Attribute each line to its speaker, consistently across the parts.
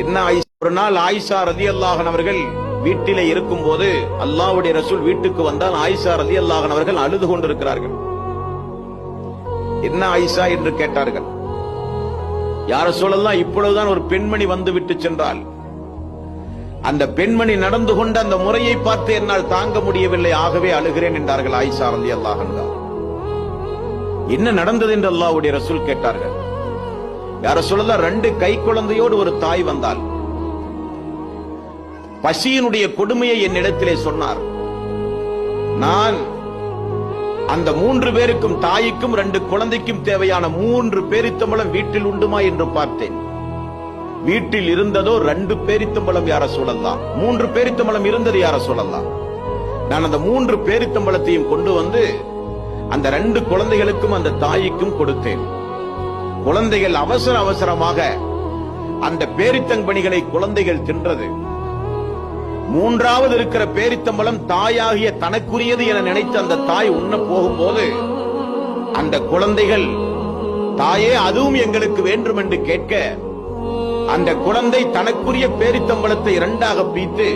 Speaker 1: என்ன ஒரு நாள் ஆயிஷா ரலியல்லாஹு அன்ஹா அவர்கள் வீட்டிலே இருக்கும் போது அல்லாஹ்வுடைய ரசூல் வீட்டுக்கு வந்தால் ஆயிஷா ரலியல்லாஹு அன்ஹா அவர்கள் அழுது கொண்டிருக்கிறார்கள். என்ன ஆயிஷா என்று கேட்டார்கள். யா ரசூலல்லாஹ், இப்பொழுதுதான் ஒரு பெண்மணி வந்து விட்டு சென்றால், அந்த பெண்மணி நடந்து கொண்ட அந்த முறையை பார்த்து என்னால் தாங்க முடியவில்லை, ஆகவே அழுகிறேன் என்றார்கள் ஆயிஷா ரலியல்லாஹு அன்ஹா. என்ன நடந்தது என்று அல்லாஹ்வுடைய ரசூல் கேட்டார்கள். யா ரசூலல்லாஹ், 2 கை குழந்தையோடு ஒரு தாய் வந்தால் பசியினுடைய கொடுமையை என்னிடத்திலே சொன்னார். நான் அந்த 3 பேருக்கும், தாய்க்கும் 2 குழந்தைக்கும் தேவையான 3 பேரித்தம்பழம் வீட்டில் உண்டுமா என்று பார்த்தேன். வீட்டில் இருந்ததோ 2 பேரித்தம்பழம். யா ரசூலல்லாஹ், 3 பேரித்தம்பழம் இருந்தது. யா ரசூலல்லாஹ், நான் அந்த 3 பேரித்தம்பழத்தையும் கொண்டு வந்து அந்த 2 குழந்தைகளுக்கும் அந்த தாய்க்கும் கொடுத்தேன். குழந்தைகள் அவசர அவசரமாக அந்த பேரித்தங்கனிகளை குழந்தைகள் தின்றது. 3வது இருக்கிற பேரித்தம்பழம் தாயாகிய தனக்குரியது என நினைத்து அந்த தாய் உண்ண போகும்போது அந்த குழந்தைகள், தாயே அதுவும் எங்களுக்கு வேண்டும் என்று கேட்க, அந்த குழந்தை தனக்குரிய பேரித்தம்பழத்தை 2ஆக பிரித்து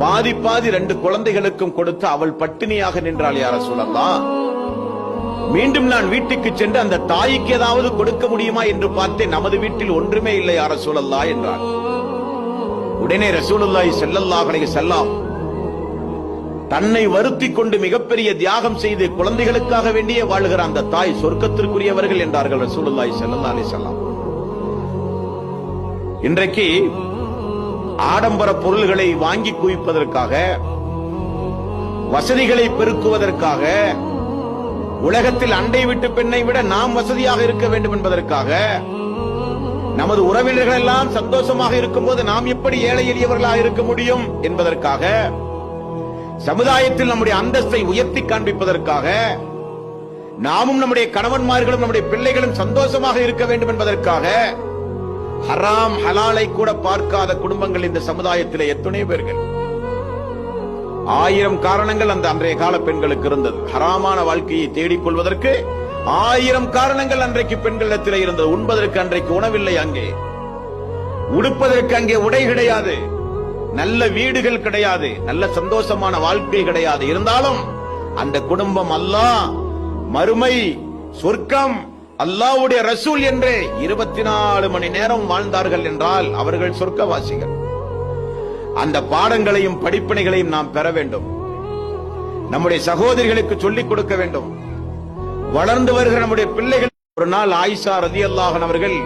Speaker 1: பாதி பாதி 2 குழந்தைகளுக்கும் கொடுத்து அவள் பட்டினியாக நின்றாள். யா ரசூலல்லாஹ், மீண்டும் நான் வீட்டுக்கு சென்று அந்த தாய்க்கு ஏதாவது கொடுக்க முடியுமா என்று பார்த்தேன். நமது வீட்டில் ஒன்றுமே இல்லை யா ரசூலல்லாஹ் என்றார். உடனே ரசூலுல்லாஹி ஸல்லல்லாஹு அலைஹி வஸல்லம் தன்னை வருத்திக் கொண்டு மிகப்பெரிய தியாகம் செய்து குழந்தைகளுக்காக வேண்டியே வாழுகிற அந்த தாய் சொர்க்கத்திற்குரியவர்கள் என்றார்கள் ரசூலுல்லாஹி ஸல்லல்லாஹு அலைஹி வஸல்லம். இன்றைக்கு ஆடம்பர பொருள்களை வாங்கி குவிப்பதற்காக, வசதிகளை பெருக்குவதற்காக, உலகத்தில் அண்டை வீட்டு பெண்ணை விட நாம் வசதியாக இருக்க வேண்டும் என்பதற்காக, நமது உறவினர்கள் எல்லாம் சந்தோஷமாக இருக்கும் போது நாம் எப்படி ஏழை எளியவர்களாக இருக்க முடியும் என்பதற்காக, சமுதாயத்தில் நம்முடைய அந்தஸ்தை உயர்த்தி காண்பிப்பதற்காக, நாமும் நம்முடைய கணவன்மார்களும் நம்முடைய பிள்ளைகளும் சந்தோஷமாக இருக்க வேண்டும் என்பதற்காக ஹராம் ஹலாலை கூட பார்க்காத குடும்பங்கள் இந்த சமுதாயத்திலே எத்தனை பேர்கள். 1000 காரணங்கள் அந்த அன்றைய கால பெண்களுக்கு இருந்தது. ஹராமான வாழ்க்கையை தேடிக் கொள்வதற்கு 1000 காரணங்கள் அன்றைக்கு பெண்களிடத்தில் இருந்தது. உண்பதற்கு அன்றைக்கு உணவில்லை, அங்கே உடுப்பதற்கு அங்கே உடை கிடையாது, நல்ல வீடுகள் கிடையாது, நல்ல சந்தோஷமான வாழ்க்கை கிடையாது. இருந்தாலும் அந்த குடும்பம் அல்லாஹ், மறுமை, சொர்க்கம், அல்லாஹ்வுடைய ரசூல் என்று 24 மணி நேரம் வாழ்ந்தார்கள் என்றால் அவர்கள் சொர்க்கவாசிகள். அந்த பாடங்களையும் படிப்பினைகளையும் நாம் பெற வேண்டும். நம்முடைய சகோதரிகளுக்கு சொல்லிக் கொடுக்க வேண்டும். வளர்ந்து வருகிற நம்முடைய பிள்ளைகள். ஒரு நாள் ஆயிஷா ரலியல்லாஹு அன்ஹா அவர்கள்